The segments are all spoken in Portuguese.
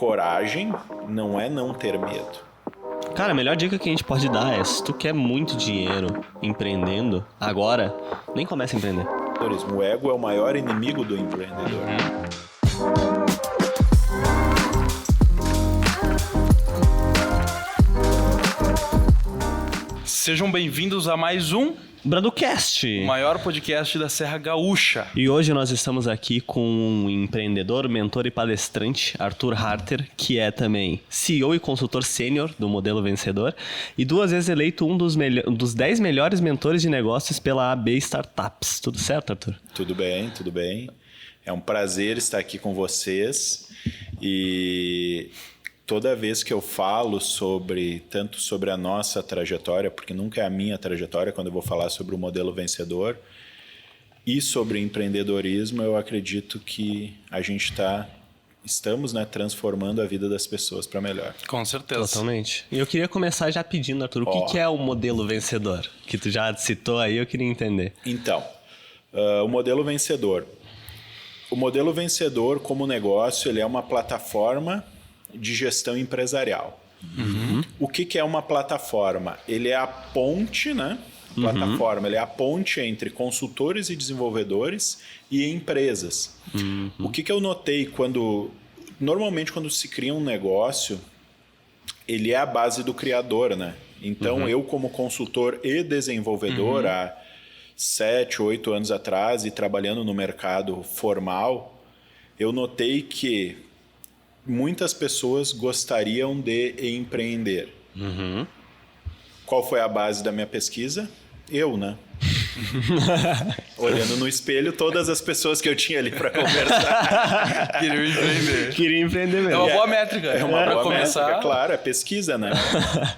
coragem não é não ter medo. Cara, a melhor dica que a gente pode dar é: se tu quer muito dinheiro empreendendo, agora, nem comece a empreender. O ego é o maior inimigo do empreendedor. Sejam bem-vindos a mais um Braducast, o maior podcast da Serra Gaúcha. E hoje nós estamos aqui com um empreendedor, mentor e palestrante, Arthur Harter, que é também CEO e consultor sênior do Modelo Vencedor e 2 vezes eleito um dos 10 melhores mentores de negócios pela AB Startups. Tudo certo, Arthur? Tudo bem, tudo bem. É um prazer estar aqui com vocês e toda vez que eu falo tanto sobre a nossa trajetória, porque nunca é a minha trajetória quando eu vou falar sobre o Modelo Vencedor, e sobre empreendedorismo, eu acredito que a gente estamos transformando a vida das pessoas para melhor. Com certeza. Totalmente. E eu queria começar já pedindo, Arthur, o que é o Modelo Vencedor? Que tu já citou aí, eu queria entender. Então, o Modelo Vencedor. O Modelo Vencedor, como negócio, ele é uma plataforma de gestão empresarial. Uhum. O que é uma plataforma? Ele é a ponte, Plataforma, ele é a ponte entre consultores e desenvolvedores e empresas. Uhum. O que eu notei normalmente quando se cria um negócio, ele é a base do criador, né? Então, eu como consultor e desenvolvedor há 7, 8 anos atrás e trabalhando no mercado formal, eu notei que muitas pessoas gostariam de empreender. Uhum. Qual foi a base da minha pesquisa? Eu, né? Olhando no espelho, todas as pessoas que eu tinha ali para conversar. Queriam empreender. Queria empreender mesmo. É uma boa métrica. É uma boa começar. métrica, claro, é pesquisa, né?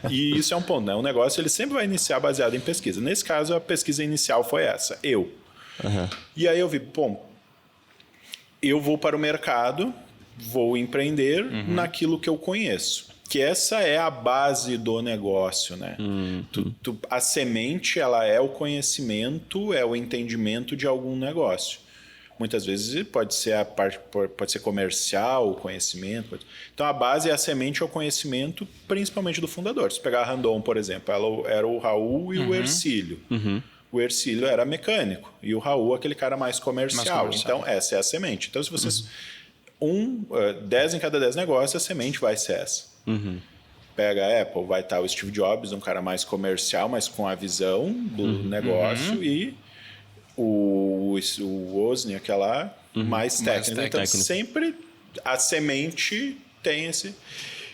E isso é um ponto, né? O negócio ele sempre vai iniciar baseado em pesquisa. Nesse caso, a pesquisa inicial foi essa, eu. Uhum. E aí eu vi, eu vou para o mercado, vou empreender naquilo que eu conheço. Que essa é a base do negócio, né? A semente, ela é o conhecimento, é o entendimento de algum negócio. Muitas vezes pode ser a parte, pode ser comercial, o conhecimento. Então a base é a semente, é o conhecimento, principalmente do fundador. Se pegar a Randon, por exemplo, era o Raul e o Hercílio. O Hercílio era mecânico e o Raul aquele cara mais comercial. Então essa é a semente. Então se vocês 10 em cada 10 negócios, a semente vai ser essa. Pega a Apple, vai estar o Steve Jobs, um cara mais comercial, mas com a visão do negócio, e o Wozniak lá, mais técnico. Então, sempre a semente tem esse...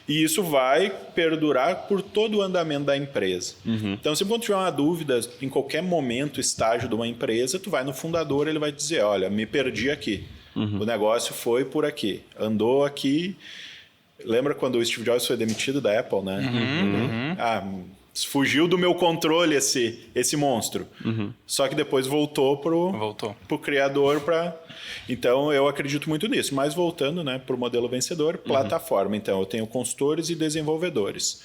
E isso vai perdurar por todo o andamento da empresa. Então, se quando tiver uma dúvida, em qualquer momento, estágio de uma empresa, tu vai no fundador, ele vai dizer, olha, me perdi aqui. O negócio foi por aqui, andou aqui. Lembra quando o Steve Jobs foi demitido da Apple, né? Fugiu do meu controle esse monstro. Só que depois voltou pro criador. Então, eu acredito muito nisso. Mas voltando para o modelo vencedor, plataforma. Então, eu tenho consultores e desenvolvedores.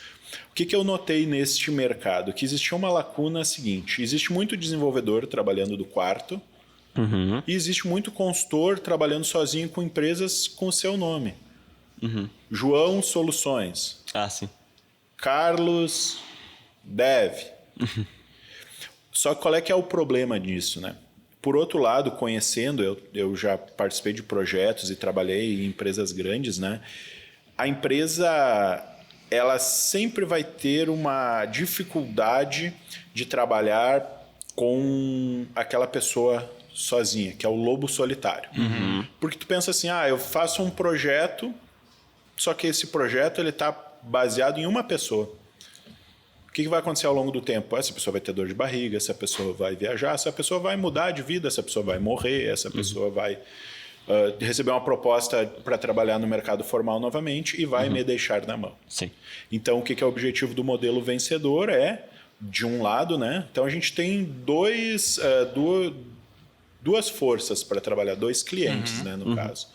O que eu notei neste mercado? Que existia uma lacuna seguinte. Existe muito desenvolvedor trabalhando do quarto. E existe muito consultor trabalhando sozinho com empresas com o seu nome. João Soluções. Sim. Carlos Dev. Só que qual é que é o problema disso, né? Por outro lado, conhecendo, eu já participei de projetos e trabalhei em empresas grandes, né? A empresa, ela sempre vai ter uma dificuldade de trabalhar com aquela pessoa sozinha, que é o lobo solitário. Porque tu pensa assim, eu faço um projeto, só que esse projeto ele está baseado em uma pessoa. O que vai acontecer ao longo do tempo? Essa pessoa vai ter dor de barriga, essa pessoa vai viajar, essa pessoa vai mudar de vida, essa pessoa vai morrer, essa pessoa vai receber uma proposta para trabalhar no mercado formal novamente e vai me deixar na mão. Sim. Então, o que é o objetivo do modelo vencedor? De um lado, né? Então, a gente tem duas forças para trabalhar, 2 clientes, né, no caso,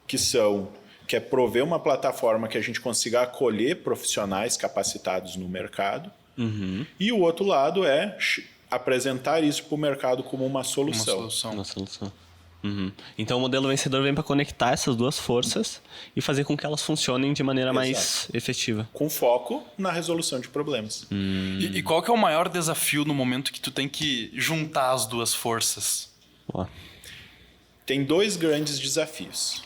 que é prover uma plataforma que a gente consiga acolher profissionais capacitados no mercado, e o outro lado é apresentar isso para o mercado como uma solução. Uma solução. Então o modelo vencedor vem para conectar essas duas forças e fazer com que elas funcionem de maneira mais efetiva. Com foco na resolução de problemas. E qual que é o maior desafio no momento que tu tem que juntar as duas forças? Ó. Tem 2 grandes desafios.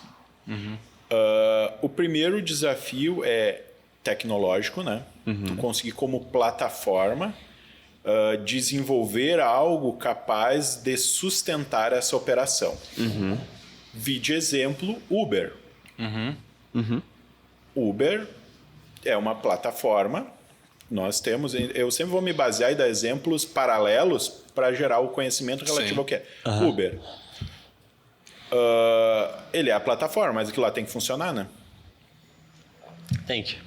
O primeiro desafio é tecnológico, né? Tu conseguir como plataforma desenvolver algo capaz de sustentar essa operação. Vide exemplo, Uber. Uber é uma plataforma. Nós temos... Eu sempre vou me basear e dar exemplos paralelos para gerar o conhecimento relativo ao que é. Uber. Ele é a plataforma, mas aquilo lá tem que funcionar, né? Tem que.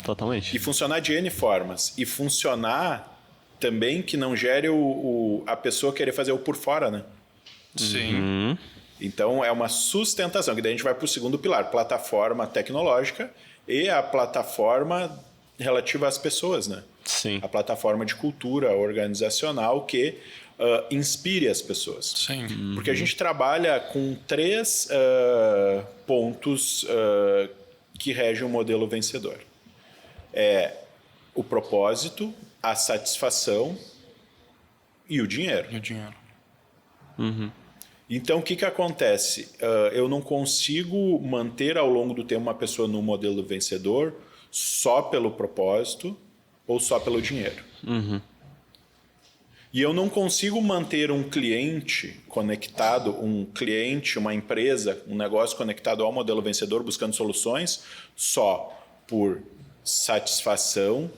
Totalmente. E funcionar de N formas. E funcionar também que não gere a pessoa querer fazer o por fora, né? Sim. Então, é uma sustentação, que daí a gente vai para o segundo pilar, plataforma tecnológica e a plataforma relativa às pessoas, né? Sim. A plataforma de cultura organizacional que inspire as pessoas. Sim. Porque a gente trabalha com 3 pontos que regem o modelo vencedor. É o propósito, a satisfação e o dinheiro. E o dinheiro. Então, o que acontece? Eu não consigo manter ao longo do tempo uma pessoa no modelo vencedor só pelo propósito ou só pelo dinheiro. E eu não consigo manter um cliente conectado, uma empresa, um negócio conectado ao modelo vencedor buscando soluções só por satisfação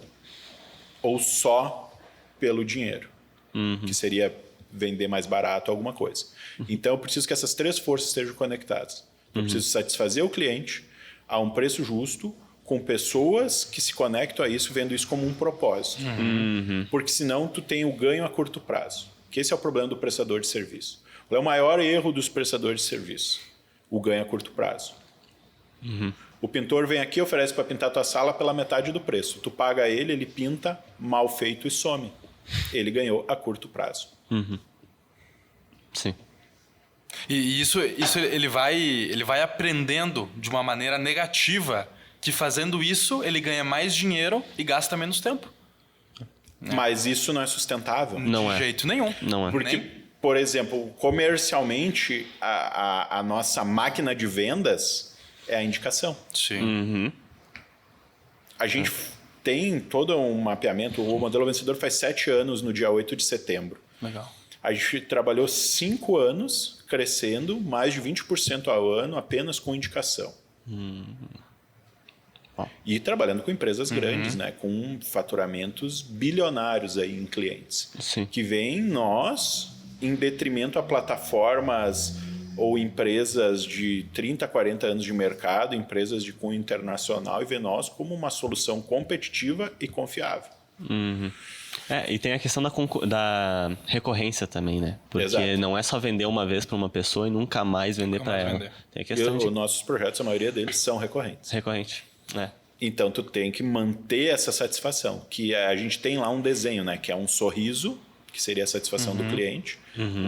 ou só pelo dinheiro, que seria vender mais barato alguma coisa. Então, eu preciso que essas 3 forças estejam conectadas. Eu preciso satisfazer o cliente a um preço justo, com pessoas que se conectam a isso, vendo isso como um propósito. Porque senão tu tem o ganho a curto prazo. Que esse é o problema do prestador de serviço. Qual é o maior erro dos prestadores de serviço? O ganho a curto prazo. O pintor vem aqui e oferece para pintar tua sala pela metade do preço. Tu paga ele, ele pinta mal feito e some. Ele ganhou a curto prazo. Sim. E isso ele vai aprendendo de uma maneira negativa que fazendo isso ele ganha mais dinheiro e gasta menos tempo. Mas isso não é sustentável. Não De jeito nenhum. Não é. Porque, por exemplo, comercialmente, a nossa máquina de vendas é a indicação. Sim. A gente tem todo um mapeamento. O modelo vencedor faz 7 anos no dia 8 de setembro. Legal. A gente trabalhou 5 anos crescendo, mais de 20% ao ano, apenas com indicação. E trabalhando com empresas grandes, né? Com faturamentos bilionários aí em clientes. Sim. Que veem nós em detrimento a plataformas ou empresas de 30, 40 anos de mercado, empresas de cunho internacional, e vê nós como uma solução competitiva e confiável. E tem a questão da recorrência também, né? Porque Exato. não é só vender uma vez para uma pessoa e nunca mais vender para ela. vender. Tem a questão de Nossos projetos, a maioria deles são recorrentes. recorrente. Então, tu tem que manter essa satisfação. Que a gente tem lá um desenho, né? Que é um sorriso, que seria a satisfação do cliente.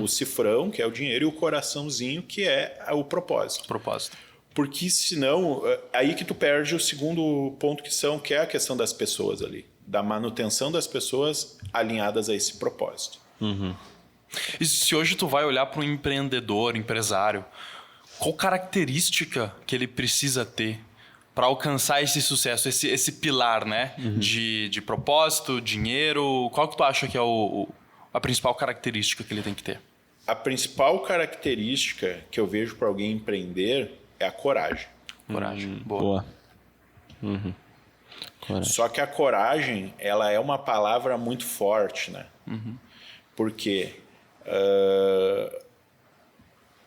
O cifrão, que é o dinheiro. E o coraçãozinho, que é o propósito. Propósito. Porque senão, aí que tu perde o segundo ponto que é a questão das pessoas ali. Da manutenção das pessoas alinhadas a esse propósito. E se hoje tu vai olhar para um empreendedor, empresário, qual característica que ele precisa ter para alcançar esse sucesso, esse pilar, né? De propósito, dinheiro, qual que tu acha que é a principal característica que ele tem que ter? A principal característica que eu vejo para alguém empreender é a coragem. Coragem. Boa. Coragem. Só que a coragem, ela é uma palavra muito forte, né? Porque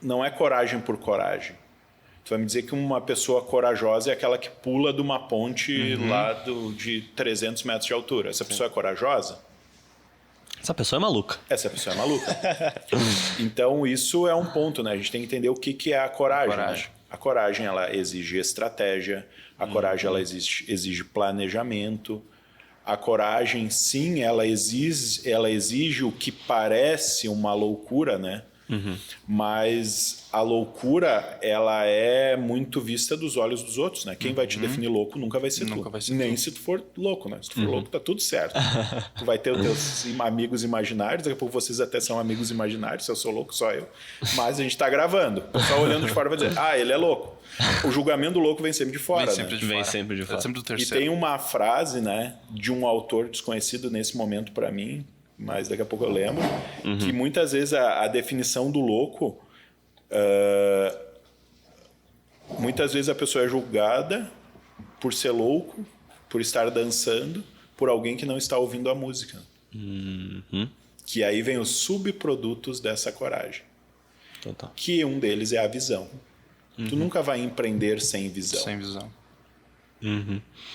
não é coragem por coragem. Tu vai me dizer que uma pessoa corajosa é aquela que pula de uma ponte lá de 300 metros de altura. Essa pessoa é corajosa? Essa pessoa é maluca. Essa pessoa é maluca. Então, isso é um ponto, né? A gente tem que entender o que é a coragem. Coragem. Né? A coragem, ela exige estratégia. A coragem, ela exige planejamento. A coragem, sim, ela exige o que parece uma loucura, né? Mas a loucura, ela é muito vista dos olhos dos outros, né? Quem vai te definir louco nunca vai ser Nunca tu. vai ser Nem tu. se tu for louco, né? Se tu for louco, tá tudo certo. Tu vai ter os teus amigos imaginários, daqui a pouco vocês até são amigos imaginários, se eu sou louco, só eu. Mas a gente tá gravando. O pessoal olhando de fora vai dizer, ele é louco. O julgamento do louco vem sempre de fora, Vem sempre né? de fora. Vem sempre de fora. É sempre do E terceiro. tem uma frase, né, de um autor desconhecido nesse momento para mim, mas daqui a pouco eu lembro, que muitas vezes a definição do louco, muitas vezes a pessoa é julgada por ser louco, por estar dançando, por alguém que não está ouvindo a música. Que aí vem os subprodutos dessa coragem. Total. Que um deles é a visão. Tu nunca vai empreender sem visão. Sem visão.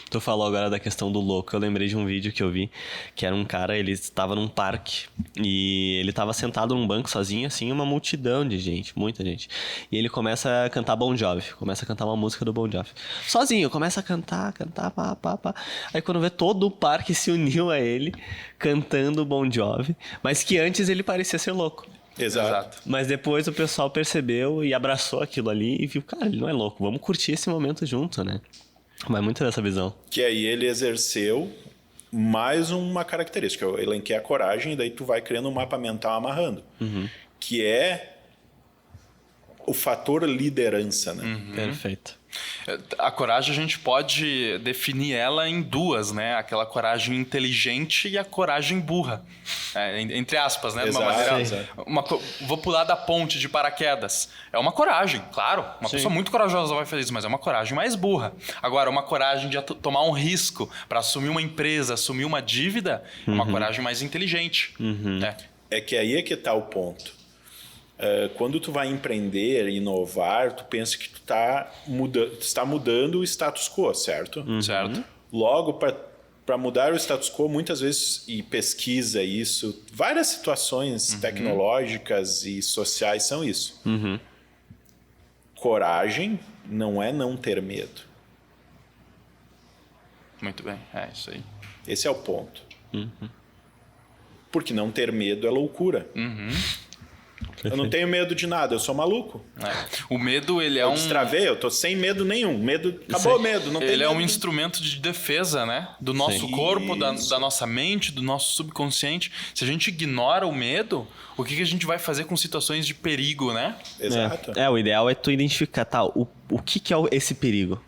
Tu falou agora da questão do louco. Eu lembrei de um vídeo que eu vi, que era um cara, ele estava num parque e ele estava sentado num banco sozinho, assim, uma multidão de gente, muita gente. E ele começa a cantar Bon Jovi, começa a cantar uma música do Bon Jovi. Sozinho, começa a cantar, pá. Aí quando vê, todo o parque se uniu a ele, cantando Bon Jovi, mas que antes ele parecia ser louco. Exato. Mas depois o pessoal percebeu e abraçou aquilo ali e viu, cara, ele não é louco, vamos curtir esse momento junto, né? Vai muito dessa visão. Que aí ele exerceu mais uma característica. Eu elenquei a coragem e daí tu vai criando um mapa mental amarrando. Que é o fator liderança, né? Perfeito. A coragem a gente pode definir ela em duas, né? Aquela coragem inteligente e a coragem burra. Entre aspas, né? De uma Exato, maneira. exato. Vou pular da ponte de paraquedas. É uma coragem, claro. Uma pessoa muito corajosa vai fazer isso, mas é uma coragem mais burra. Agora, uma coragem de tomar um risco para assumir uma empresa, assumir uma dívida, é uma coragem mais inteligente. Né? É que aí é que está o ponto. Quando tu vai empreender, inovar, tu pensa que tu está mudando o status quo, certo? Certo? Logo, para mudar o status quo, muitas vezes, e pesquisa isso, várias situações tecnológicas e sociais são isso. Coragem não é não ter medo. Muito bem. É isso aí. Esse é o ponto. Porque não ter medo é loucura. Eu não tenho medo de nada, eu sou maluco. O medo, ele é Eu destravei, eu tô sem medo nenhum. Acabou o medo, não tem Ele é medo. um instrumento de defesa, né? Do nosso corpo, da nossa mente, do nosso subconsciente. Se a gente ignora o medo, o que a gente vai fazer com situações de perigo, né? Exato. O ideal é tu identificar, o que é esse perigo?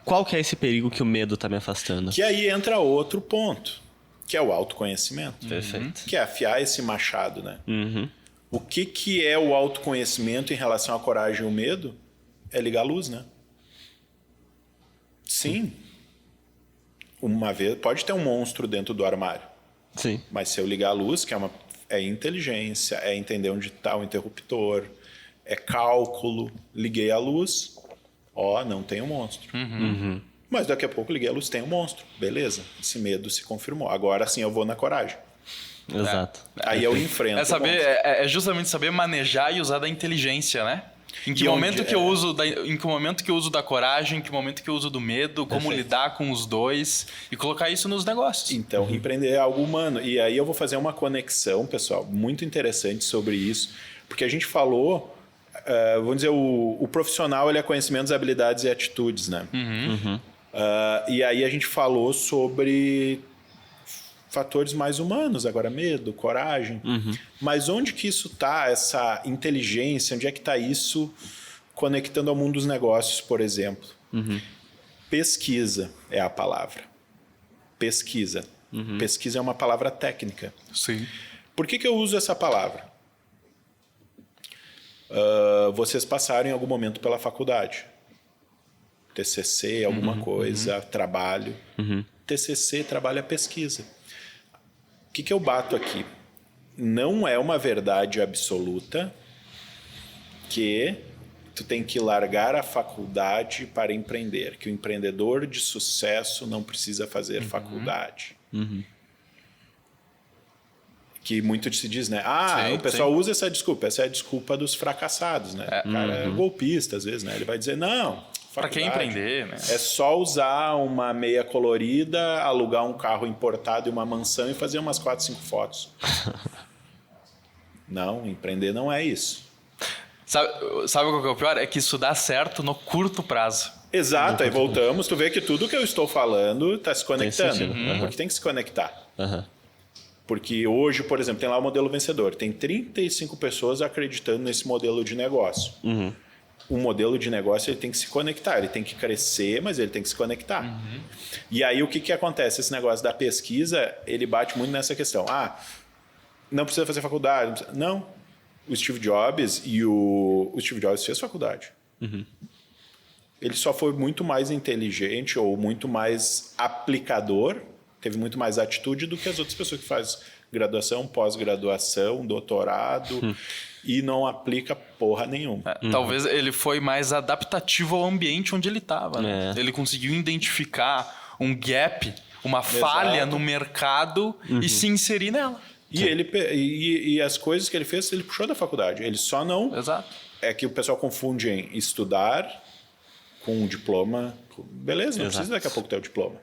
Qual que é esse perigo que o medo tá me afastando? Que aí entra outro ponto, que é o autoconhecimento. Perfeito. Que é afiar esse machado, né? O que é o autoconhecimento em relação à coragem e o medo? É ligar a luz, né? Sim. Uma vez, pode ter um monstro dentro do armário. Sim. Mas se eu ligar a luz, que é inteligência, é entender onde está o interruptor, é cálculo, liguei a luz, não tem um monstro. Mas daqui a pouco liguei a luz, tem um monstro. Beleza, esse medo se confirmou. Agora sim eu vou na coragem. Exato. Aí eu enfrento. É justamente saber manejar e usar da inteligência, né? Em que momento que eu uso da coragem, em que momento que eu uso do medo, como lidar com os dois e colocar isso nos negócios. Então, empreender é algo humano. E aí eu vou fazer uma conexão, pessoal, muito interessante sobre isso, porque a gente falou, vamos dizer, o profissional ele é conhecimentos, habilidades e atitudes, né? E aí a gente falou sobre fatores mais humanos, agora medo, coragem. Mas onde que isso está, essa inteligência, onde é que está isso conectando ao mundo dos negócios, por exemplo? Pesquisa é a palavra. Pesquisa. Pesquisa é uma palavra técnica. Sim. Por que eu uso essa palavra? Vocês passaram em algum momento pela faculdade. TCC, alguma coisa, trabalho. TCC, trabalho é pesquisa. O que eu bato aqui? Não é uma verdade absoluta que tu tem que largar a faculdade para empreender, que o empreendedor de sucesso não precisa fazer faculdade. Que muito se diz, né? O pessoal usa essa é a desculpa dos fracassados, né? O cara é golpista, às vezes, né? Ele vai dizer, não... Para quem empreender, né? É só usar uma meia colorida, alugar um carro importado e uma mansão e fazer umas 4, 5 fotos. Não, empreender não é isso. Sabe qual que é o pior? É que isso dá certo no curto prazo. Exato, aí voltamos, tu vê que tudo que eu estou falando está se conectando. sentido. Porque tem que se conectar. Aham. Porque hoje, por exemplo, tem lá o modelo vencedor. Tem 35 pessoas acreditando nesse modelo de negócio. O modelo de negócio ele tem que se conectar, ele tem que crescer, mas ele tem que se conectar. E aí o que acontece? Esse negócio da pesquisa, ele bate muito nessa questão. Não precisa fazer faculdade. Não. O Steve Jobs o Steve Jobs fez faculdade. Ele só foi muito mais inteligente ou muito mais aplicador, teve muito mais atitude do que as outras pessoas que fazem graduação, pós-graduação, doutorado e não aplica porra nenhuma. Talvez ele foi mais adaptativo ao ambiente onde ele estava. Né? Ele conseguiu identificar um gap, uma falha no mercado e se inserir nela. E as coisas que ele fez, ele puxou da faculdade. Ele só não... Exato. É que o pessoal confunde em estudar com um diploma. Beleza, não precisa daqui a pouco ter o diploma.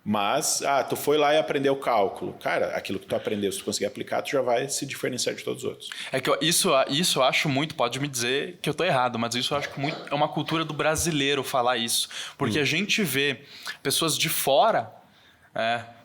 Mas, tu foi lá e aprendeu cálculo. Cara, aquilo que tu aprendeu, se tu conseguir aplicar, tu já vai se diferenciar de todos os outros. É que isso eu acho muito, pode me dizer que eu tô errado, mas isso eu acho que muito, é uma cultura do brasileiro falar isso. Porque a gente vê pessoas de fora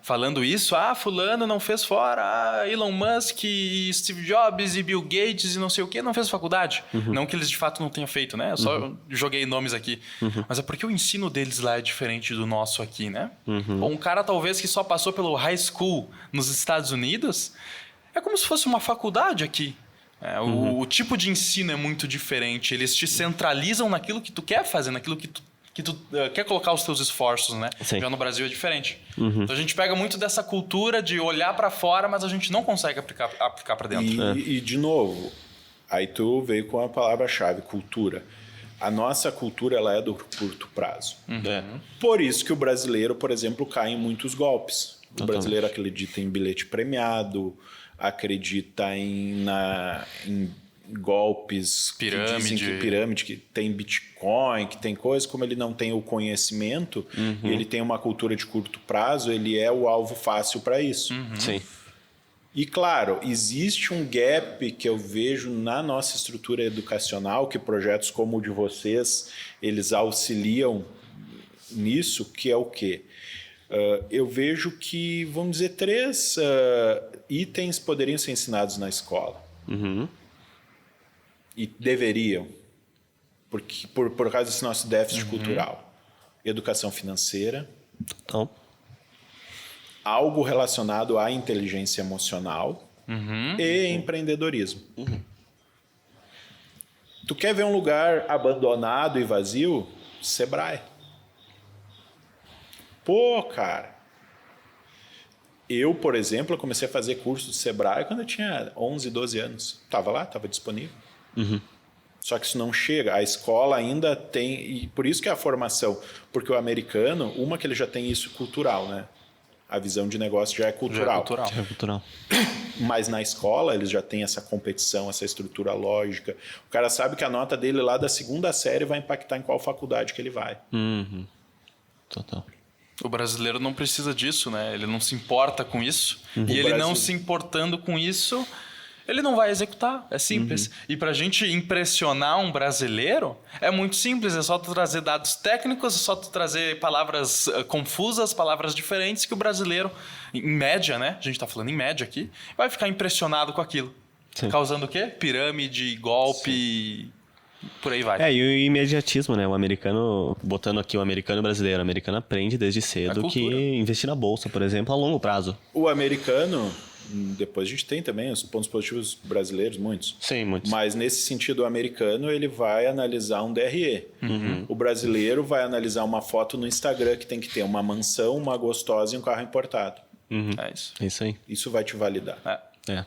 falando isso, fulano não fez fora, Elon Musk, e Steve Jobs e Bill Gates e não sei o que, não fez faculdade. Não que eles de fato não tenham feito, né? Eu só joguei nomes aqui. Mas é porque o ensino deles lá é diferente do nosso aqui, né? Ou um cara talvez que só passou pelo high school nos Estados Unidos, é como se fosse uma faculdade aqui. O tipo de ensino é muito diferente. Eles te centralizam naquilo que tu quer fazer, naquilo que tu quer colocar os teus esforços, né? Sim. Já no Brasil é diferente. Então a gente pega muito dessa cultura de olhar para fora, mas a gente não consegue aplicar para dentro. E, de novo, aí tu veio com a palavra-chave, cultura. A nossa cultura ela é do curto prazo. Por isso que o brasileiro, por exemplo, cai em muitos golpes. O brasileiro acredita em bilhete premiado, acredita em golpes, pirâmide. Que dizem que pirâmide, que tem Bitcoin, que tem coisas, como ele não tem o conhecimento e ele tem uma cultura de curto prazo, ele é o alvo fácil para isso. Sim. E claro, existe um gap que eu vejo na nossa estrutura educacional, que projetos como o de vocês, eles auxiliam nisso, que é o quê? Eu vejo que, vamos dizer, 3 itens poderiam ser ensinados na escola. E deveriam, porque, por causa desse nosso déficit cultural. Educação financeira, Então, algo relacionado à inteligência emocional e empreendedorismo. Tu quer ver um lugar abandonado e vazio? Sebrae. Pô, cara. Eu, por exemplo, comecei a fazer curso de Sebrae quando eu tinha 11, 12 anos. Estava lá, estava disponível. Só que isso não chega. A escola ainda tem... E por isso que é a formação. Porque o americano, que ele já tem isso cultural, né? A visão de negócio já é cultural. é cultural. Mas na escola eles já têm essa competição, essa estrutura lógica. O cara sabe que a nota dele lá da 2ª série vai impactar em qual faculdade que ele vai. Total. O brasileiro não precisa disso, né? Ele não se importa com isso. E ele não se importando com isso, ele não vai executar. É simples. E pra gente impressionar um brasileiro, é muito simples. É só tu trazer dados técnicos, é só tu trazer palavras confusas, palavras diferentes que o brasileiro, em média, né? A gente tá falando em média aqui, vai ficar impressionado com aquilo. Sim. Causando o quê? Pirâmide, golpe... Por aí vai. E o imediatismo, né? O americano, botando aqui o americano brasileiro, o americano aprende desde cedo que investir na bolsa, por exemplo, a longo prazo. O americano, depois a gente tem também os pontos positivos brasileiros, muitos. Sim, muitos. Mas nesse sentido, o americano ele vai analisar um DRE. O brasileiro vai analisar uma foto no Instagram que tem que ter uma mansão, uma gostosa e um carro importado. É isso. É isso aí. Isso vai te validar. É.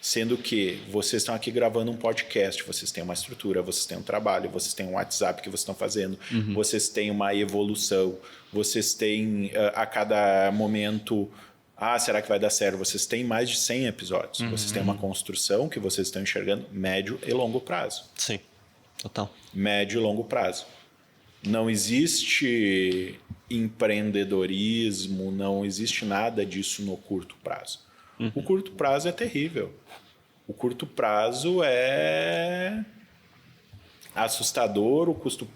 Sendo que vocês estão aqui gravando um podcast, vocês têm uma estrutura, vocês têm um trabalho, vocês têm um WhatsApp que vocês estão fazendo, vocês têm uma evolução, vocês têm a cada momento, será que vai dar certo? Vocês têm mais de 100 episódios, vocês têm uma construção que vocês estão enxergando médio e longo prazo. Sim, total. Médio e longo prazo. Não existe empreendedorismo, não existe nada disso no curto prazo. O curto prazo é terrível. O curto prazo é assustador, o curto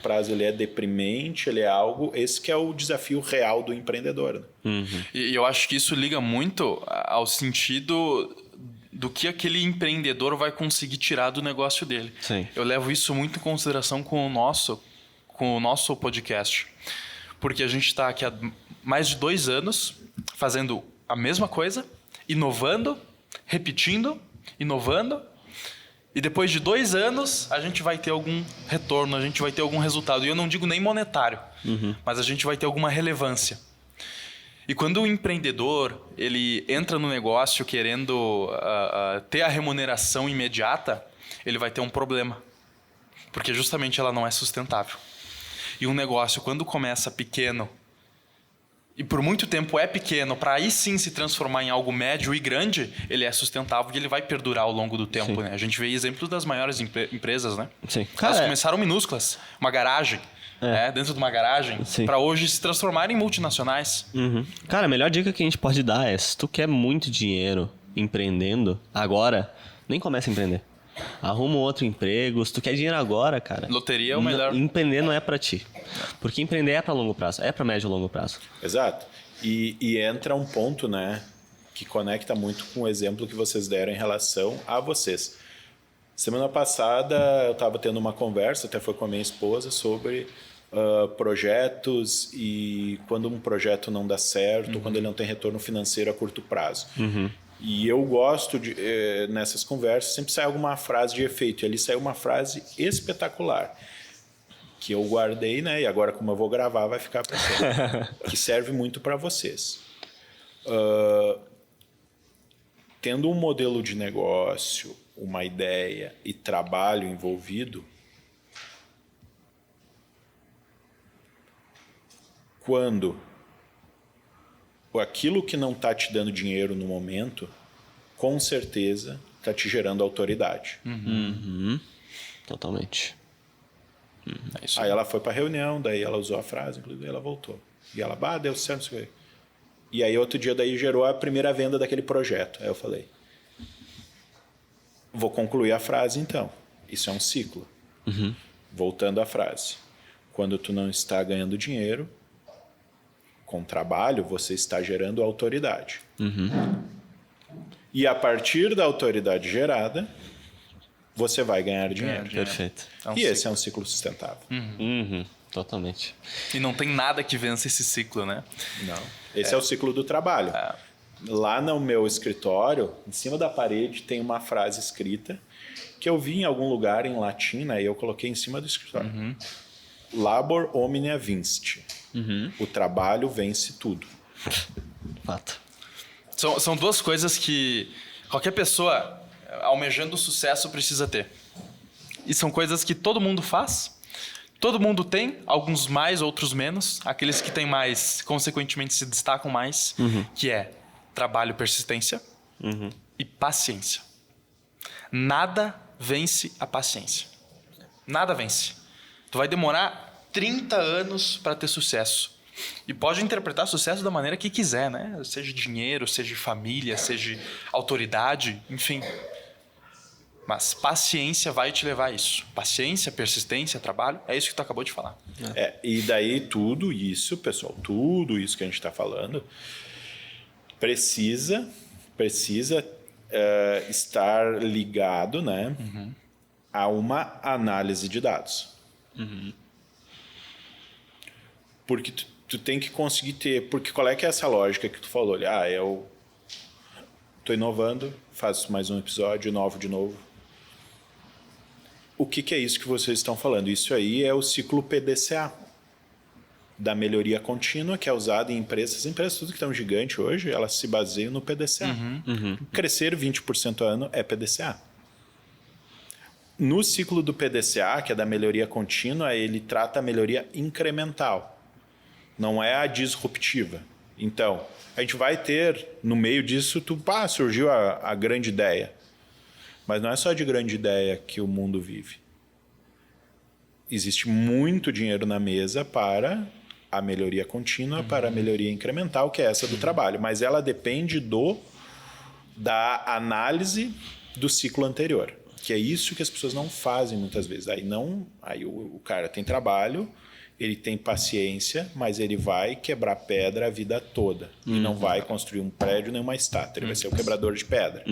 prazo ele é deprimente, ele é algo... Esse que é o desafio real do empreendedor. Né? E eu acho que isso liga muito ao sentido do que aquele empreendedor vai conseguir tirar do negócio dele. Sim. Eu levo isso muito em consideração com o nosso podcast. Porque a gente está aqui há mais de 2 anos fazendo a mesma coisa, inovando, repetindo, inovando. E depois de 2 anos, a gente vai ter algum retorno, a gente vai ter algum resultado. E eu não digo nem monetário, mas a gente vai ter alguma relevância. E quando o empreendedor ele entra no negócio querendo ter a remuneração imediata, ele vai ter um problema. Porque justamente ela não é sustentável. E um negócio, quando começa pequeno, e por muito tempo é pequeno, para aí sim se transformar em algo médio e grande, ele é sustentável e ele vai perdurar ao longo do tempo. Né? A gente vê exemplos das maiores empresas, né? Sim. Elas começaram minúsculas, uma garagem, dentro de uma garagem, para hoje se transformarem em multinacionais. Cara, a melhor dica que a gente pode dar é, se tu quer muito dinheiro empreendendo agora, nem comece a empreender. Arruma um outro emprego. Se tu quer dinheiro agora, cara... Loteria é o melhor. Empreender não é pra ti. Porque empreender é pra longo prazo. É pra médio e longo prazo. Exato. E entra um ponto, né? Que conecta muito com o exemplo que vocês deram em relação a vocês. Semana passada eu estava tendo uma conversa, até foi com a minha esposa, sobre projetos e quando um projeto não dá certo, quando ele não tem retorno financeiro a curto prazo. E eu gosto de, nessas conversas, sempre sai alguma frase de efeito. E ali saiu uma frase espetacular, que eu guardei, né? E agora, como eu vou gravar, vai ficar para sempre. Que serve muito para vocês. Tendo um modelo de negócio, uma ideia e trabalho envolvido, quando aquilo que não está te dando dinheiro no momento, com certeza está te gerando autoridade. Totalmente. É isso. Aí ela foi para a reunião, daí ela usou a frase, inclusive ela voltou. E ela, deu certo, não sei o quê. E aí outro dia daí gerou a primeira venda daquele projeto. Aí eu falei, vou concluir a frase então. Isso é um ciclo. Voltando à frase. Quando tu não está ganhando dinheiro, com trabalho, você está gerando autoridade. E a partir da autoridade gerada, você vai ganhar dinheiro. Perfeito. E esse é um ciclo sustentável. Totalmente. E não tem nada que vença esse ciclo, né? Não. Esse é o ciclo do trabalho. Lá no meu escritório, em cima da parede, tem uma frase escrita que eu vi em algum lugar em latim, né, e eu coloquei em cima do escritório. Labor omnia vincit. O trabalho vence tudo. Fato. São 2 coisas que qualquer pessoa almejando sucesso precisa ter. E são coisas que todo mundo faz, todo mundo tem, alguns mais, outros menos. Aqueles que têm mais, consequentemente, se destacam mais, que é trabalho, persistência e paciência. Nada vence a paciência. Nada vence. Tu vai demorar 30 anos para ter sucesso. E pode interpretar sucesso da maneira que quiser, né? Seja dinheiro, seja família, seja autoridade, enfim. Mas paciência vai te levar a isso. Paciência, persistência, trabalho, é isso que tu acabou de falar. E daí tudo isso, pessoal, tudo isso que a gente está falando, precisa estar ligado, né, a uma análise de dados. Porque tu tem que conseguir ter... Porque qual é que é essa lógica que tu falou? Eu estou inovando, faço mais um episódio, inovo de novo. O que é isso que vocês estão falando? Isso aí é o ciclo PDCA, da melhoria contínua, que é usado em empresas. As empresas, tudo que estão gigantes hoje, elas se baseiam no PDCA. Crescer 20% ao ano é PDCA. No ciclo do PDCA, que é da melhoria contínua, ele trata a melhoria incremental. Não é a disruptiva. Então, a gente vai ter, no meio disso, surgiu a grande ideia. Mas não é só de grande ideia que o mundo vive. Existe muito dinheiro na mesa para a melhoria contínua, para a melhoria incremental, que é essa do trabalho. Mas ela depende do da análise do ciclo anterior. Que é isso que as pessoas não fazem muitas vezes. Aí o cara tem trabalho, ele tem paciência, mas ele vai quebrar pedra a vida toda. E não vai construir um prédio nem uma estátua. Ele vai ser o quebrador de pedra.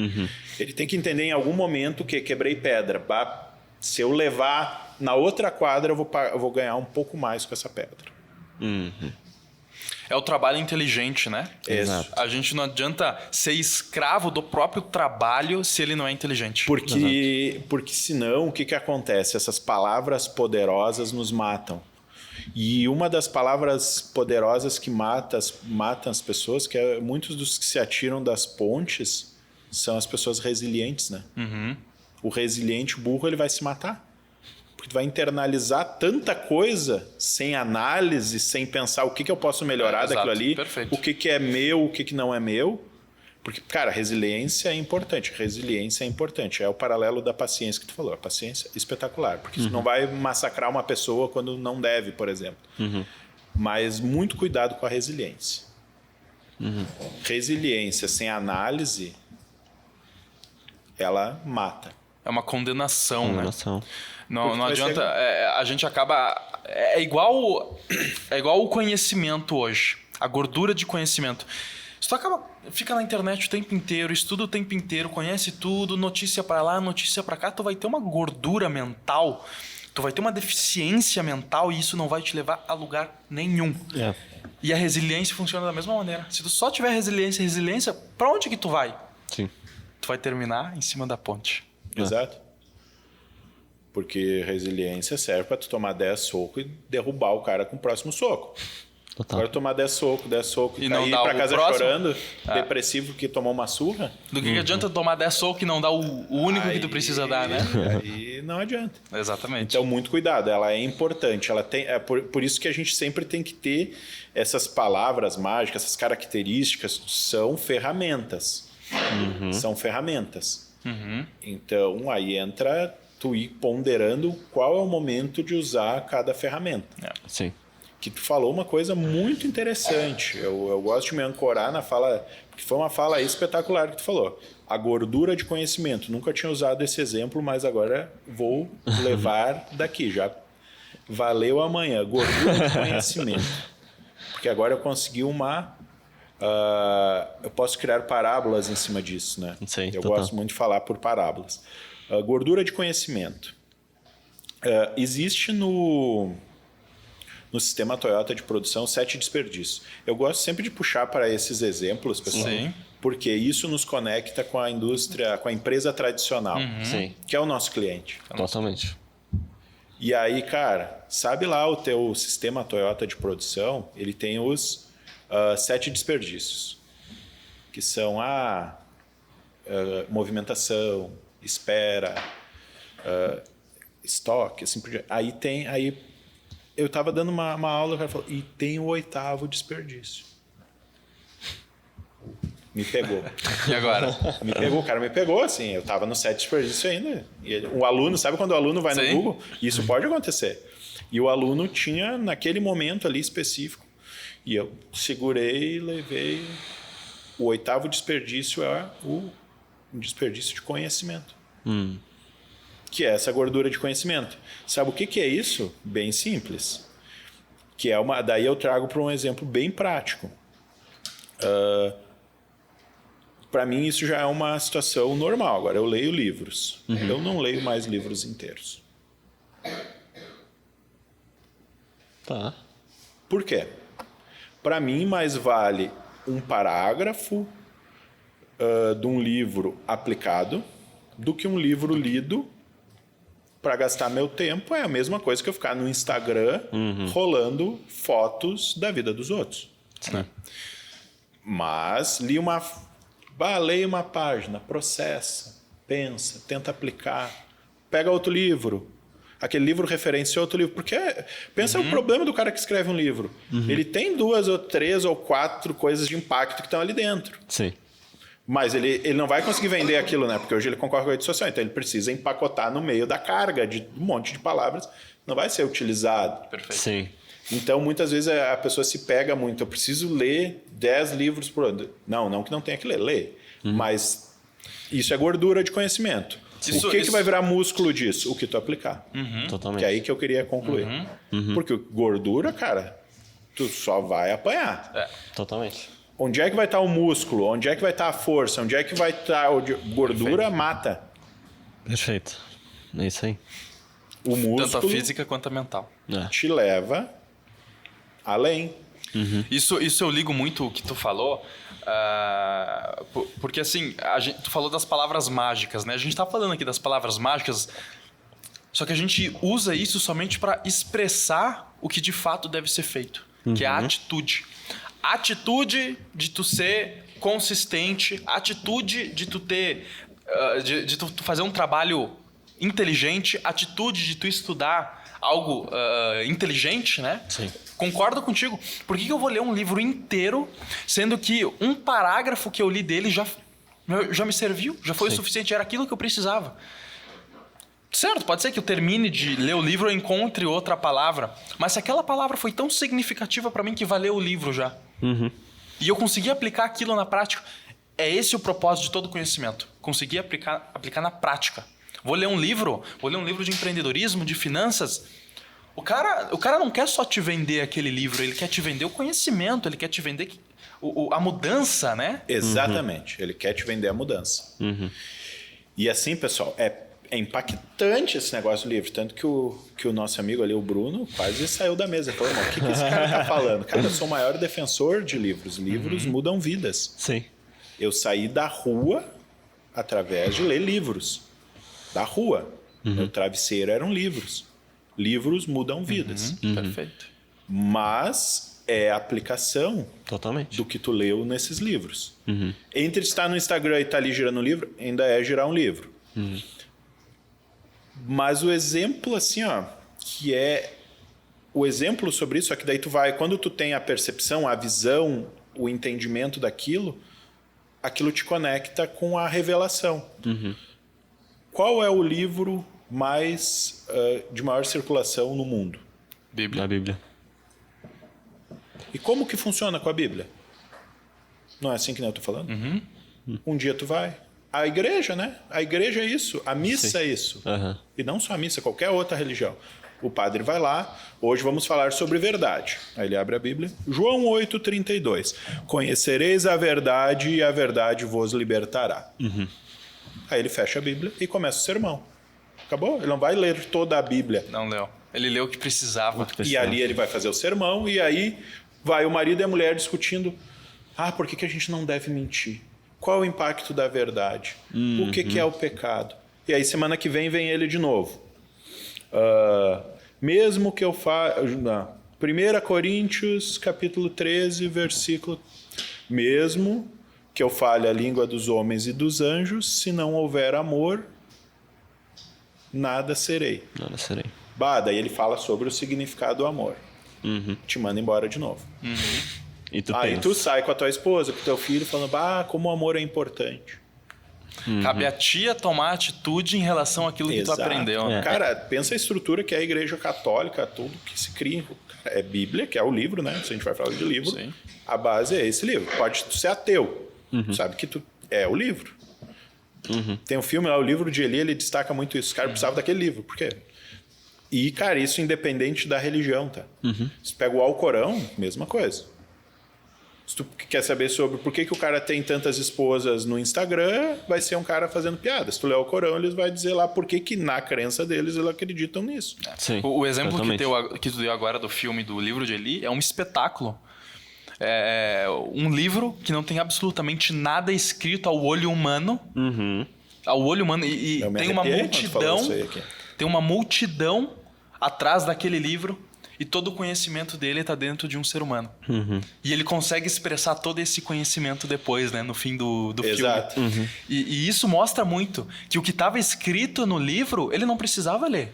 Ele tem que entender em algum momento que quebrei pedra. Se eu levar na outra quadra, eu vou ganhar um pouco mais com essa pedra. É o trabalho inteligente, né? Exato. A gente não adianta ser escravo do próprio trabalho se ele não é inteligente. Porque senão, o que acontece? Essas palavras poderosas nos matam. E uma das palavras poderosas que matam as pessoas, que é muitos dos que se atiram das pontes, são as pessoas resilientes, né? O resiliente, o burro, ele vai se matar. Porque tu vai internalizar tanta coisa sem análise, sem pensar o que eu posso melhorar daquilo ali, perfeito. o que é meu, o que não é meu. Porque, cara, resiliência é importante. Resiliência é importante. É o paralelo da paciência que tu falou. A paciência é espetacular. Porque tu não vai massacrar uma pessoa quando não deve, por exemplo. Mas muito cuidado com a resiliência. Resiliência sem análise, ela mata. É uma condenação, né? Não vai adianta. A gente acaba. É igual o conhecimento hoje. A gordura de conhecimento. Se tu fica na internet o tempo inteiro, estuda o tempo inteiro, conhece tudo, notícia pra lá, notícia pra cá, tu vai ter uma gordura mental, tu vai ter uma deficiência mental e isso não vai te levar a lugar nenhum. E a resiliência funciona da mesma maneira. Se tu só tiver resiliência, pra onde que tu vai? Sim. Tu vai terminar em cima da ponte. Exato. Porque resiliência serve pra tu tomar 10 socos e derrubar o cara com o próximo soco. Total. Agora tomar 10 socos E e não cair dar pra o casa próximo? chorando, depressivo que tomou uma surra, Do que adianta tomar 10 socos e não dar o único que tu precisa dar, né? aí não adianta. Exatamente. Então, muito cuidado, ela é importante. Por isso que a gente sempre tem que ter essas palavras mágicas, essas características, são ferramentas. São ferramentas. Então, aí entra tu ir ponderando qual é o momento de usar cada ferramenta. Sim. Que tu falou uma coisa muito interessante. Eu gosto de me ancorar na fala, porque foi uma fala espetacular que tu falou. A gordura de conhecimento. Nunca tinha usado esse exemplo, mas agora vou levar daqui. Já valeu amanhã. Gordura de conhecimento. Porque agora eu consegui eu posso criar parábolas em cima disso, né? Sim, eu total. gosto muito de falar por parábolas. Gordura de conhecimento. Existe no sistema Toyota de produção 7 desperdícios. Eu gosto sempre de puxar para esses exemplos, pessoal, Sim. porque isso nos conecta com a indústria, com a empresa tradicional, Sim. que é o nosso cliente. Totalmente. E aí, cara, sabe lá o teu sistema Toyota de produção, ele tem os 7 desperdícios, que são a movimentação, espera, estoque, assim por diante. Aí eu estava dando uma aula, o cara falou, e tem o 8º desperdício. Me pegou. E agora? O cara me pegou, assim, eu estava no 7 desperdício ainda. E o aluno, sabe quando o aluno vai no Sim. Google? Isso pode acontecer. E o aluno tinha, naquele momento ali específico, e eu segurei e levei. O 8º desperdício é o desperdício de conhecimento. Que é essa gordura de conhecimento. Sabe o que é isso? Bem simples. Que é daí eu trago para um exemplo bem prático. Para mim isso já é uma situação normal. Agora eu leio livros. Eu não leio mais livros inteiros. Tá. Por quê? Para mim mais vale um parágrafo de um livro aplicado do que um livro lido para gastar meu tempo. É a mesma coisa que eu ficar no Instagram rolando fotos da vida dos outros. Né? Mas leia uma página, processa, pensa, tenta aplicar, pega outro livro. Aquele livro referencia outro livro. Porque pensa o problema do cara que escreve um livro. Ele tem 2 ou 3 ou 4 coisas de impacto que estão ali dentro. Sim. Mas ele não vai conseguir vender aquilo, né? Porque hoje ele concorre com a rede social. Então ele precisa empacotar no meio da carga de um monte de palavras. Não vai ser utilizado. Perfeito. Sim. Então, muitas vezes a pessoa se pega muito. Eu preciso ler 10 livros por ano. Não que não tenha que ler. Lê. Mas Isso é gordura de conhecimento. O que vai virar músculo disso? O que tu aplicar. Totalmente. Que é aí que eu queria concluir. Porque gordura, cara, tu só vai apanhar. Totalmente. Onde é que vai estar o músculo? Onde é que vai estar a força? Onde é que vai estar... Gordura mata. Perfeito. É isso aí. O músculo Tanto a física quanto a mental. te leva além. Isso eu ligo muito o que tu falou, porque assim, tu falou das palavras mágicas, né? A gente tá falando aqui das palavras mágicas, só que a gente usa isso somente para expressar o que de fato deve ser feito, que é a atitude. A atitude de tu ser consistente, a atitude de tu ter, de tu fazer um trabalho inteligente, a atitude de tu estudar algo inteligente, né? Sim. Concordo contigo. Por que eu vou ler um livro inteiro, sendo que um parágrafo que eu li dele já me serviu? Já foi o suficiente, era aquilo que eu precisava. Certo, pode ser que eu termine de ler o livro e encontre outra palavra, mas se aquela palavra foi tão significativa para mim que valeu o livro já. E eu consegui aplicar aquilo na prática. É esse o propósito de todo conhecimento. Conseguir aplicar na prática. Vou ler um livro de empreendedorismo, de finanças. O cara não quer só te vender aquele livro, ele quer te vender o conhecimento, ele quer te vender a mudança, né? Exatamente. Ele quer te vender a mudança. E assim, pessoal, é impactante esse negócio do livro. Tanto que o nosso amigo ali, o Bruno, quase saiu da mesa. Falou, o que esse cara tá falando? Cara, eu sou o maior defensor de livros. Livros mudam vidas. Sim. Eu saí da rua através de ler livros. Da rua. Meu travesseiro eram livros. Livros mudam vidas. Perfeito. Mas é a aplicação Totalmente. do que tu leu nesses livros. Entre estar no Instagram e estar ali girando um livro, ainda é girar um livro. Mas o exemplo, assim, ó, que é o exemplo sobre isso, é que daí tu vai, quando tu tem a percepção, a visão, o entendimento daquilo, aquilo te conecta com a revelação. Qual é o livro mais de maior circulação no mundo? Bíblia. A Bíblia. E como que funciona com a Bíblia? Não é assim que eu tô falando? Um dia tu vai. A igreja, né? A igreja é isso. A missa é isso. E não só a missa, qualquer outra religião. O padre vai lá. Hoje vamos falar sobre verdade. Aí ele abre a Bíblia. João 8,32. Conhecereis a verdade e a verdade vos libertará. Aí ele fecha a Bíblia e começa o sermão. Acabou? Ele não vai ler toda a Bíblia. Não leu. Ele leu o que precisava. E ali ele vai fazer o sermão e aí vai o marido e a mulher discutindo. Por que a gente não deve mentir? Qual o impacto da verdade? O que é o pecado? E aí semana que vem ele de novo. Mesmo que eu faça... 1 Coríntios capítulo 13, versículo... Mesmo que eu fale a língua dos homens e dos anjos, se não houver amor, nada serei. Nada serei. Daí ele fala sobre o significado do amor. Te manda embora de novo. E tu Aí pensa. tu sai com a tua esposa, com o teu filho, falando, como o amor é importante. Cabe a tia tomar atitude em relação àquilo que tu Exato. aprendeu. Né? Cara, pensa a estrutura que é a igreja católica, tudo que se cria. É Bíblia, que é o livro, né? Se a gente vai falar de livro, Sim. a base é esse livro. Pode ser ateu, sabe que tu é o livro. Tem um filme lá, o livro de Eli, ele destaca muito isso. Os caras precisavam daquele livro. Por quê? E, cara, isso independente da religião, tá? Se pega o Alcorão, mesma coisa. Se tu quer saber sobre por que o cara tem tantas esposas no Instagram, vai ser um cara fazendo piada. Se tu ler o Alcorão, eles vão dizer lá por que na crença deles eles acreditam nisso. Sim, O exemplo totalmente. que tu deu agora do filme do livro de Eli é um espetáculo. É um livro que não tem absolutamente nada escrito ao olho humano. Ao olho humano. E Eu me tem uma arrepiei quando tu falou multidão. isso aí aqui. Tem uma multidão atrás daquele livro. E todo o conhecimento dele está dentro de um ser humano. E ele consegue expressar todo esse conhecimento depois, né? No fim do Exato. filme. E isso mostra muito que o que estava escrito no livro, ele não precisava ler.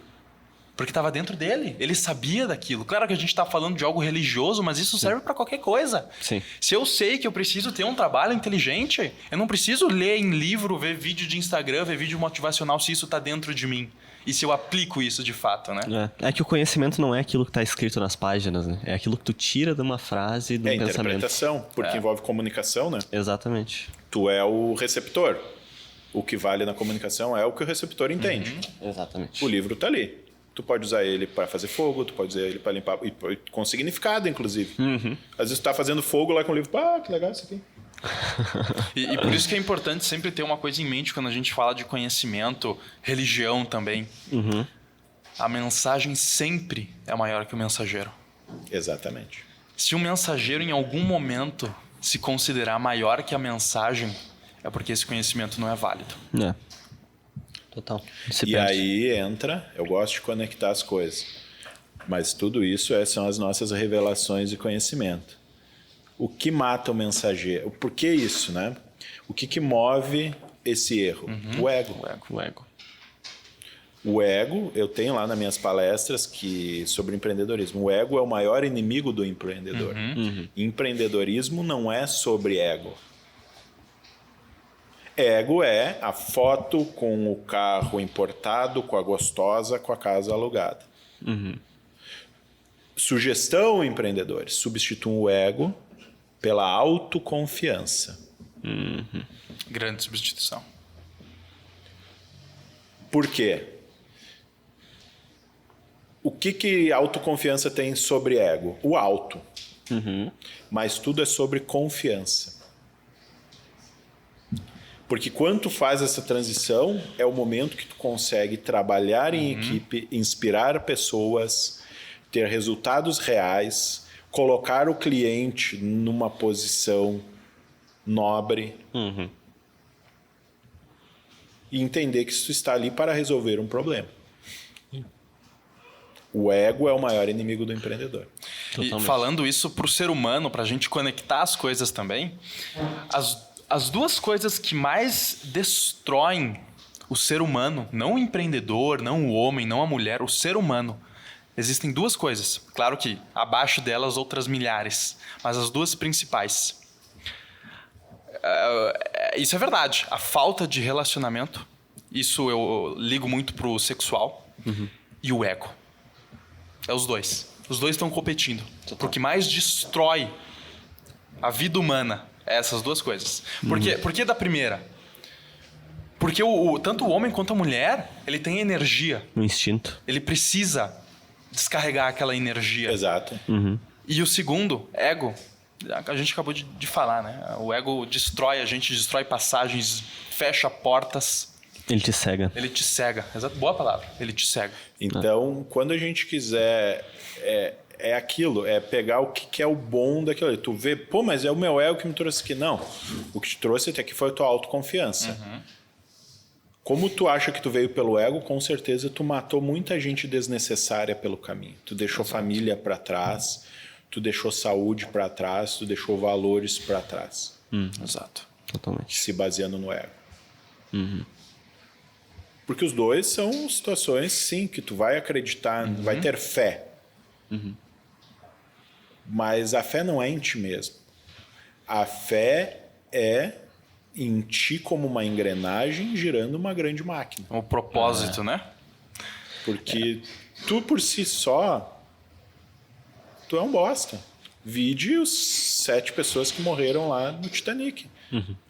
Porque estava dentro dele. Ele sabia daquilo. Claro que a gente está falando de algo religioso, mas isso serve para qualquer coisa. Sim. Se eu sei que eu preciso ter um trabalho inteligente, eu não preciso ler em livro, ver vídeo de Instagram, ver vídeo motivacional se isso está dentro de mim. E se eu aplico isso de fato, né? É que o conhecimento não é aquilo que está escrito nas páginas, né? É aquilo que tu tira de uma frase, de um pensamento. Interpretação, porque envolve comunicação, né? Exatamente. Tu é o receptor. O que vale na comunicação é o que o receptor entende. Exatamente. O livro tá ali. Tu pode usar ele para fazer fogo, tu pode usar ele para limpar, com significado, inclusive. Às vezes tu tá fazendo fogo lá com o livro, que legal isso aqui. E por isso que é importante sempre ter uma coisa em mente quando a gente fala de conhecimento, religião também. A mensagem sempre é maior que o mensageiro. Exatamente. Se o mensageiro em algum momento se considerar maior que a mensagem, é porque esse conhecimento não é válido. É. Total. E aí entra, eu gosto de conectar as coisas, mas tudo isso são as nossas revelações e conhecimento. O que mata o mensageiro? Por que isso, né? O que move esse erro? O ego. O ego. O ego, eu tenho lá nas minhas palestras sobre empreendedorismo. O ego é o maior inimigo do empreendedor. Empreendedorismo não é sobre ego. Ego é a foto com o carro importado, com a gostosa, com a casa alugada. Sugestão, empreendedores, substituam o ego pela autoconfiança. Grande substituição. Por quê? O que autoconfiança tem sobre ego? O auto. Mas tudo é sobre confiança. Porque quando tu faz essa transição, é o momento que tu consegue trabalhar em equipe, inspirar pessoas, ter resultados reais, colocar o cliente numa posição nobre e entender que isso está ali para resolver um problema. O ego é o maior inimigo do empreendedor. E falando isso para o ser humano, para a gente conectar as coisas também, as duas coisas que mais destroem o ser humano, não o empreendedor, não o homem, não a mulher, o ser humano, existem duas coisas. Claro que abaixo delas outras milhares, mas as duas principais. Isso é verdade. A falta de relacionamento, isso eu ligo muito pro sexual, e o ego. É os dois. Os dois estão competindo. O que mais destrói a vida humana é essas duas coisas. Por que da primeira? Porque tanto o homem quanto a mulher, ele tem energia. Um instinto. Ele precisa descarregar aquela energia. Exato. E o segundo, ego, a gente acabou de falar, né? O ego destrói a gente, destrói passagens, fecha portas. Ele te cega. Ele te cega. Exato, boa palavra. Ele te cega. Então, quando a gente quiser... É aquilo, é pegar o que é o bom daquilo ali. Tu vê, mas é o meu ego que me trouxe aqui. Não, o que te trouxe até aqui foi a tua autoconfiança. Como tu acha que tu veio pelo ego, com certeza tu matou muita gente desnecessária pelo caminho. Tu deixou família para trás, tu deixou saúde para trás, tu deixou valores para trás. Exato. Totalmente. Se baseando no ego. Porque os dois são situações, sim, que tu vai acreditar, vai ter fé. Mas a fé não é em ti mesmo. A fé é em ti como uma engrenagem girando uma grande máquina. O propósito, né? Porque tu por si só, tu é um bosta. Vide os 7 pessoas que morreram lá no Titanic.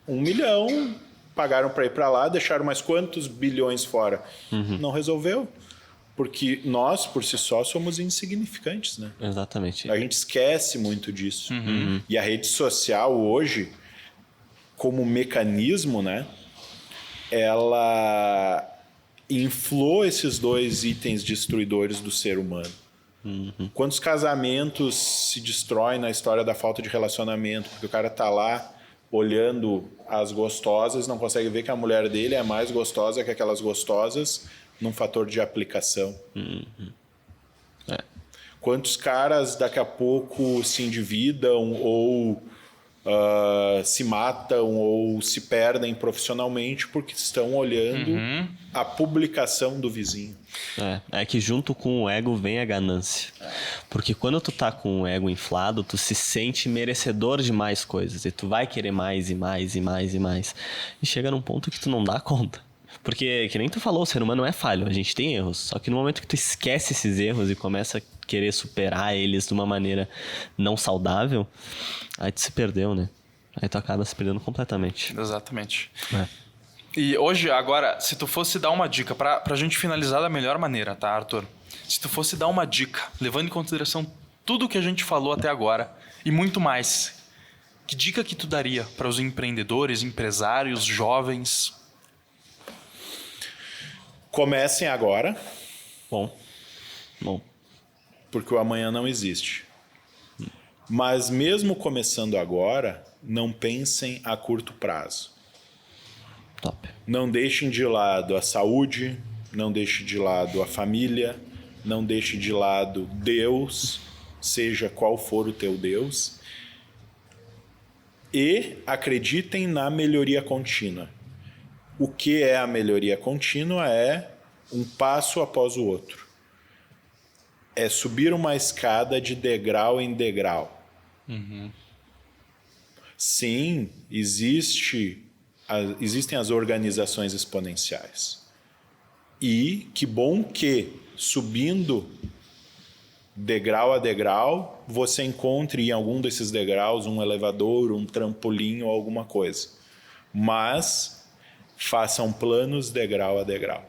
1 milhão, pagaram para ir para lá, deixaram mais quantos bilhões fora. Não resolveu. Porque nós, por si só, somos insignificantes, né? Exatamente. A gente esquece muito disso. E a rede social hoje, como mecanismo, né? Ela inflou esses dois itens destruidores do ser humano. Quantos casamentos se destroem na história da falta de relacionamento? Porque o cara tá lá olhando as gostosas, não consegue ver que a mulher dele é mais gostosa que aquelas gostosas, num fator de aplicação. Quantos caras daqui a pouco se endividam ou se matam ou se perdem profissionalmente porque estão olhando a publicação do vizinho. É que junto com o ego vem a ganância. Porque quando tu tá com o ego inflado, tu se sente merecedor de mais coisas. E tu vai querer mais e mais e mais e mais. E chega num ponto que tu não dá conta. Porque, que nem tu falou, o ser humano é falho, a gente tem erros. Só que no momento que tu esquece esses erros e começa a querer superar eles de uma maneira não saudável, aí tu se perdeu, né? Aí tu acaba se perdendo completamente. Exatamente. E hoje, agora, se tu fosse dar uma dica, pra gente finalizar da melhor maneira, tá, Arthur? Se tu fosse dar uma dica, levando em consideração tudo que a gente falou até agora e muito mais, que dica que tu daria para os empreendedores, empresários, jovens? Comecem agora, Bom. porque o amanhã não existe. Mas mesmo começando agora, não pensem a curto prazo. Top. Não deixem de lado a saúde, não deixem de lado a família, não deixem de lado Deus, seja qual for o teu Deus, e acreditem na melhoria contínua. O que é a melhoria contínua? É um passo após o outro. É subir uma escada de degrau em degrau. Sim, existem as organizações exponenciais. E que bom que, subindo degrau a degrau, você encontre em algum desses degraus um elevador, um trampolim ou alguma coisa. Mas façam planos degrau a degrau.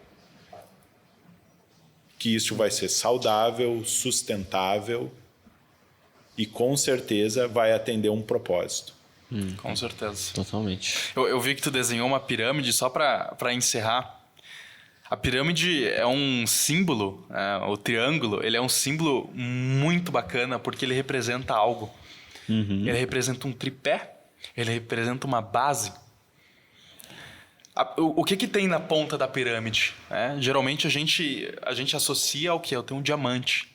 Que isso vai ser saudável, sustentável e com certeza vai atender um propósito. Com certeza. Totalmente. Eu vi que tu desenhou uma pirâmide, só para encerrar. A pirâmide é um símbolo, o triângulo, ele é um símbolo muito bacana porque ele representa algo. Ele representa um tripé, ele representa uma base. O que tem na ponta da pirâmide? Geralmente a gente associa ao que? Eu tenho um diamante,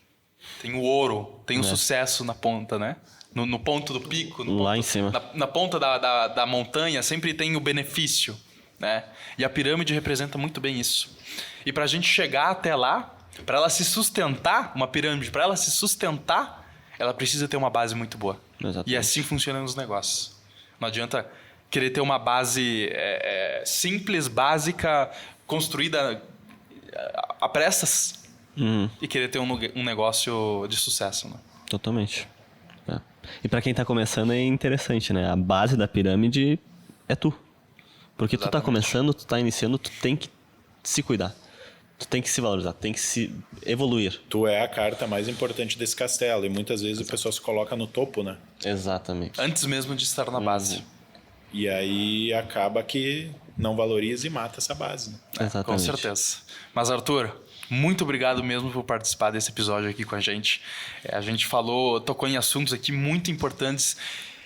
tem o ouro, tem o sucesso na ponta, né? No ponto do pico. Lá em cima. Na ponta da montanha sempre tem o benefício, né? E a pirâmide representa muito bem isso. E para a gente chegar até lá, para ela se sustentar, uma pirâmide, para ela se sustentar, ela precisa ter uma base muito boa. Exatamente. E assim funcionam os negócios. Não adianta querer ter uma base simples, básica, construída a pressas e querer ter um negócio de sucesso, né? Totalmente. É. E pra quem tá começando é interessante, né? A base da pirâmide é tu. Porque tu tá Exatamente. começando, tu tá iniciando, tu tem que se cuidar. Tu tem que se valorizar, tem que se evoluir. Tu é a carta mais importante desse castelo e muitas vezes o pessoal se coloca no topo, né? Exatamente. Antes mesmo de estar na base. E aí acaba que não valoriza e mata essa base, né? Exatamente. Com certeza. Mas, Arthur, muito obrigado mesmo por participar desse episódio aqui com a gente. A gente tocou em assuntos aqui muito importantes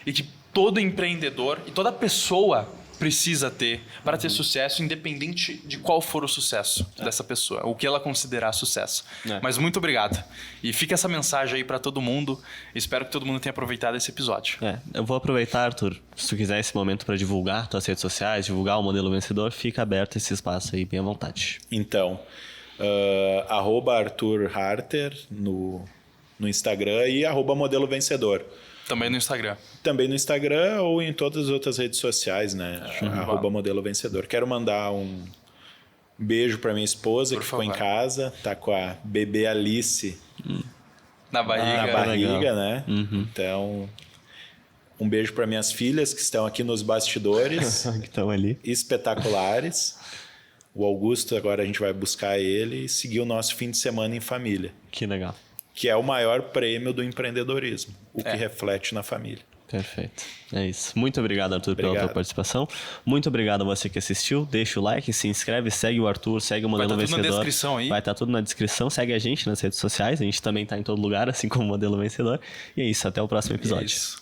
e que todo empreendedor e toda pessoa precisa ter para ter sucesso, independente de qual for o sucesso dessa pessoa, o que ela considerar sucesso. Mas muito obrigado. E fica essa mensagem aí para todo mundo. Espero que todo mundo tenha aproveitado esse episódio. Eu vou aproveitar, Arthur, se tu quiser esse momento para divulgar tuas redes sociais, divulgar o Modelo Vencedor, fica aberto esse espaço aí, bem à vontade. Então, @Arthur Harter no Instagram e @Modelo Vencedor. Também no Instagram. Também no Instagram ou em todas as outras redes sociais, né? @Modelo Vencedor. Quero mandar um beijo para minha esposa Por que ficou em favor. casa, tá com a bebê Alice Na barriga. na barriga, legal. né? Então, um beijo para minhas filhas que estão aqui nos bastidores, Que estão ali. espetaculares. O Augusto, agora a gente vai buscar ele e seguir o nosso fim de semana em família, Que legal. que é o maior prêmio do empreendedorismo, o que reflete na família. Perfeito. É isso. Muito obrigado, Arthur, pela Obrigado. tua participação. Muito obrigado a você que assistiu. Deixa o like, se inscreve, segue o Arthur, segue o Modelo Vai tá tudo Vencedor. na descrição aí. Vai estar tudo na descrição. Segue a gente nas redes sociais. A gente também está em todo lugar, assim como o Modelo Vencedor. E é isso. Até o próximo episódio. É isso.